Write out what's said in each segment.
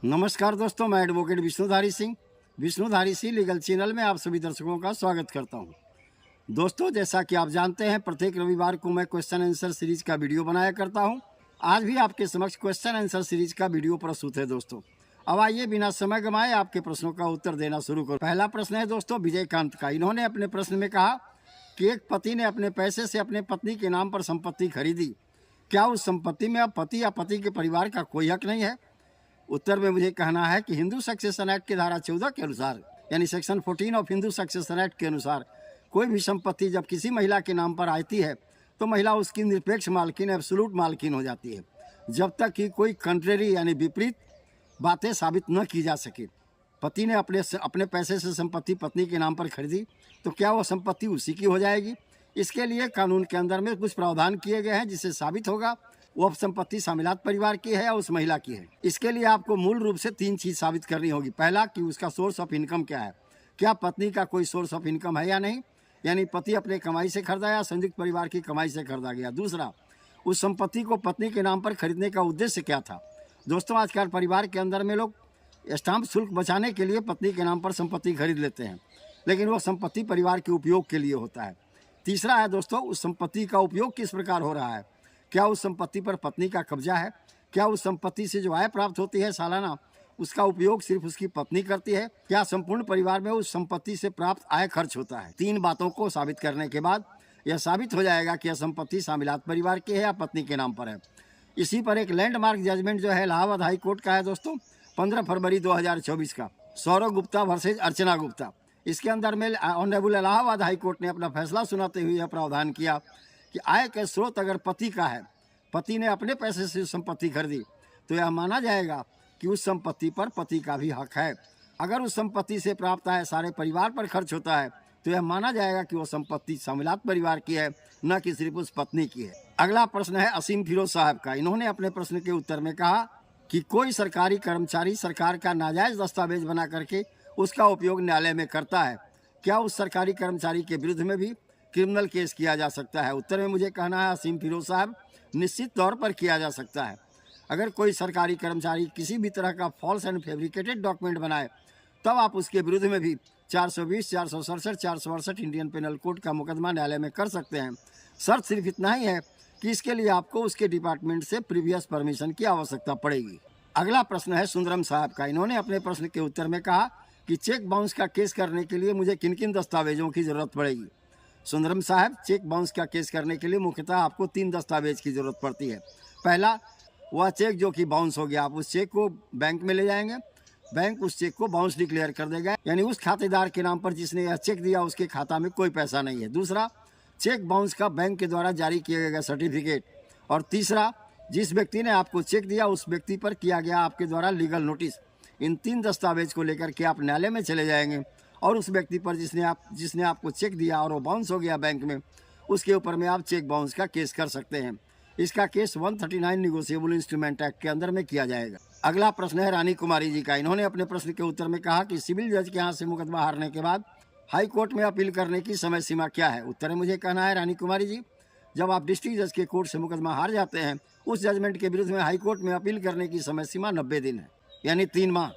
नमस्कार दोस्तों, मैं advocate Vishnudhari Singh legal channel में आप सभी दर्शकों का स्वागत करता हूं। दोस्तों, जैसा कि आप जानते हैं, प्रत्येक रविवार को मैं क्वेश्चन आंसर सीरीज का वीडियो बनाया करता हूं। आज भी आपके समक्ष क्वेश्चन आंसर सीरीज का वीडियो प्रस्तुत है। दोस्तों, अब आइए बिना समय गंवाए आपके प्रश्नों का उत्तर देना शुरू करो। पहला प्रश्न है दोस्तों विजयकांत का। इन्होंने अपने प्रश्न में कहा कि एक पति ने अपने पैसे से अपने पत्नी के नाम पर संपत्ति खरीदी, क्या उस संपत्ति में अब पति या पति के परिवार का कोई हक नहीं है? उत्तर में मुझे कहना है कि हिंदू सक्सेशन एक्ट की धारा 14 के अनुसार, यानी section 14 of Hindu succession act के अनुसार, कोई भी संपत्ति जब किसी महिला के नाम पर आती है तो महिला उसकी निरपेक्ष मालकिन, एब्सोल्यूट मालकिन हो जाती है, जब तक कि कोई कंट्रेरी यानी विपरीत बातें साबित न की जा सके। पति ने अपने पैसे से संपत्ति पत्नी के नाम पर खरीदी तो क्या वह संपत्ति उसी की हो जाएगी? इसके लिए कानून के अंदर में कुछ प्रावधान किए गए हैं जिससे साबित होगा वो संपत्ति शामिलात परिवार की है या उस महिला की है। इसके लिए आपको मूल रूप से 3 चीज साबित करनी होगी। पहला, कि उसका सोर्स ऑफ इनकम क्या है, क्या पत्नी का कोई सोर्स ऑफ इनकम है या नहीं, यानी पति अपने कमाई से खरीदा या संयुक्त परिवार की कमाई से खरीदा गया। दूसरा, उस संपत्ति को पत्नी के नाम पर खरीदने का उद्देश्य क्या था। दोस्तों, आजकल परिवार के अंदर में लोग स्टाम्प शुल्क बचाने के लिए पत्नी के नाम पर संपत्ति खरीद लेते हैं, लेकिन वो संपत्ति परिवार के उपयोग के लिए होता है। तीसरा है दोस्तों, उस संपत्ति का उपयोग किस प्रकार हो रहा है, क्या उस संपत्ति पर पत्नी का कब्जा है, क्या उस संपत्ति से जो आय प्राप्त होती है सालाना उसका उपयोग सिर्फ उसकी पत्नी करती है, क्या संपूर्ण परिवार में उस संपत्ति से प्राप्त आय खर्च होता है। 3 बातों को साबित करने के बाद यह साबित हो जाएगा कि यह संपत्ति शामिलात परिवार की है या पत्नी के नाम पर है। इसी पर एक लैंडमार्क जजमेंट जो है इलाहाबाद हाई कोर्ट का है दोस्तों, 15 फरवरी 2024 का, सौरव गुप्ता वर्सेज अर्चना गुप्ता। इसके अंदर में ऑनरेबल इलाहाबाद हाई कोर्ट ने अपना फैसला सुनाते हुए यह प्रावधान किया कि आय के स्रोत अगर पति का है, पति ने अपने पैसे से संपत्ति खरीदी, तो यह माना जाएगा कि उस संपत्ति पर पति का भी हक है। अगर उस संपत्ति से प्राप्त आय सारे परिवार पर खर्च होता है तो यह माना जाएगा कि वो संपत्ति शामिलात परिवार की है, न कि सिर्फ उस पत्नी की है। अगला प्रश्न है असीम फिरोज साहब का। इन्होंने अपने प्रश्न के उत्तर में कहा कि कोई सरकारी कर्मचारी सरकार का नाजायज दस्तावेज बना करके उसका उपयोग न्यायालय में करता है, क्या उस सरकारी कर्मचारी के विरुद्ध में भी क्रिमिनल केस किया जा सकता है? उत्तर में मुझे कहना है असीम फिरोज साहब, निश्चित तौर पर किया जा सकता है। अगर कोई सरकारी कर्मचारी किसी भी तरह का फॉल्स एंड फैब्रिकेटेड डॉक्यूमेंट बनाए तब आप उसके विरुद्ध में भी 420, 467, 468 इंडियन पेनल कोड का मुकदमा न्यायालय में कर सकते हैं। शर्त सिर्फ इतना ही है कि इसके लिए आपको उसके डिपार्टमेंट से प्रीवियस परमिशन की आवश्यकता पड़ेगी। अगला प्रश्न है सुंदरम साहब का। इन्होंने अपने प्रश्न के उत्तर में कहा कि चेक बाउंस का केस करने के लिए मुझे किन किन दस्तावेजों की जरूरत पड़ेगी। सुंदरम साहब, चेक बाउंस का केस करने के लिए मुख्यतः आपको 3 दस्तावेज की जरूरत पड़ती है। पहला, वह चेक जो कि बाउंस हो गया, आप उस चेक को बैंक में ले जाएंगे, बैंक उस चेक को बाउंस डिक्लेयर कर देगा, यानी उस खातेदार के नाम पर जिसने यह चेक दिया उसके खाता में कोई पैसा नहीं है। दूसरा, चेक बाउंस का बैंक के द्वारा जारी किया गया सर्टिफिकेट। और तीसरा, जिस व्यक्ति ने आपको चेक दिया उस व्यक्ति पर किया गया आपके द्वारा लीगल नोटिस। इन 3 दस्तावेज को लेकर के आप न्यायालय में चले जाएंगे और उस व्यक्ति पर जिसने आपको चेक दिया और वो बाउंस हो गया बैंक में, उसके ऊपर में आप चेक बाउंस का केस कर सकते हैं। इसका केस 139 निगोशिएबल इंस्ट्रूमेंट एक्ट के अंदर में किया जाएगा। अगला प्रश्न है रानी कुमारी जी का। इन्होंने अपने प्रश्न के उत्तर में कहा कि सिविल जज के यहाँ से मुकदमा हारने के बाद हाई कोर्ट में अपील करने की समय सीमा क्या है। उत्तर में मुझे कहना है रानी कुमारी जी, जब आप डिस्ट्रिक्ट जज के कोर्ट से मुकदमा हार जाते हैं उस जजमेंट के विरुद्ध में हाई कोर्ट में अपील करने की समय सीमा 90 दिन है, यानी 3 माह।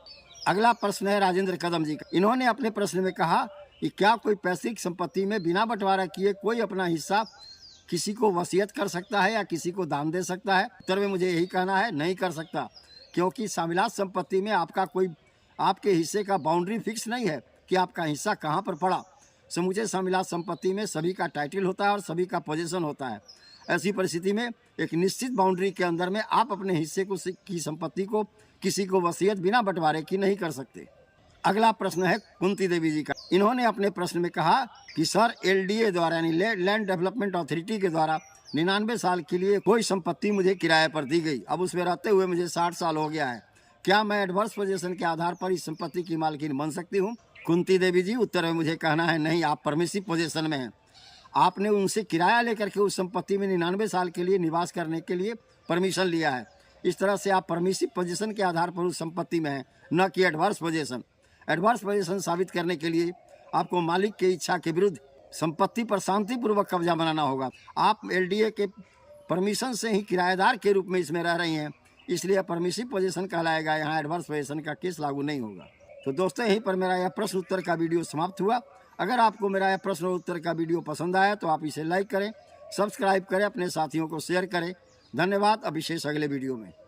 अगला प्रश्न है राजेंद्र कदम जी का। इन्होंने अपने प्रश्न में कहा कि क्या कोई पैतृक संपत्ति में बिना बंटवारा किए कोई अपना हिस्सा किसी को वसीयत कर सकता है या किसी को दान दे सकता है। उत्तर में मुझे यही कहना है, नहीं कर सकता, क्योंकि शामिलात संपत्ति में आपके हिस्से का बाउंड्री फिक्स नहीं है कि आपका हिस्सा कहाँ पर पड़ा। समूचे शामिलात संपत्ति में सभी का टाइटल होता है और सभी का पोजीशन होता है। ऐसी परिस्थिति में एक निश्चित बाउंड्री के अंदर में आप अपने हिस्से की संपत्ति को किसी को वसीयत बिना बंटवारे की नहीं कर सकते। अगला प्रश्न है कुंती देवी जी का। इन्होंने अपने प्रश्न में कहा कि सर, एलडीए द्वारा यानी लैंड डेवलपमेंट अथॉरिटी के द्वारा 99 साल के लिए कोई संपत्ति मुझे किराए पर दी गई, अब उसमें रहते हुए मुझे 60 साल हो गया है, क्या मैं एडवर्स पोजीशन के आधार पर इस संपत्ति की मालकिन बन सकती हूँ? कुंती देवी जी, उत्तर में मुझे कहना है नहीं, आप परमिसिव पोजीशन में हैं। आपने उनसे किराया लेकर के उस संपत्ति में 99 साल के लिए निवास करने के लिए परमिशन लिया है। इस तरह से आप परमिसिव पोजीशन के आधार पर उस संपत्ति में हैं, न कि एडवर्स पोजीशन। एडवर्स पोजीशन साबित करने के लिए आपको मालिक की इच्छा के विरुद्ध संपत्ति पर शांतिपूर्वक कब्जा बनाना होगा। आप एलडीए के परमिशन से ही किराएदार के रूप में इसमें रह रही हैं, इसलिए परमिसिव पोजीशन कहलाएगा। यहाँ एडवर्स पोजीशन का केस लागू नहीं होगा। तो दोस्तों यहीं पर मेरा यह प्रश्न उत्तर का वीडियो समाप्त हुआ। अगर आपको मेरा यह प्रश्न उत्तर का वीडियो पसंद आया तो आप इसे लाइक करें, सब्सक्राइब करें, अपने साथियों को शेयर करें। धन्यवाद। अब विशेष अगले वीडियो में।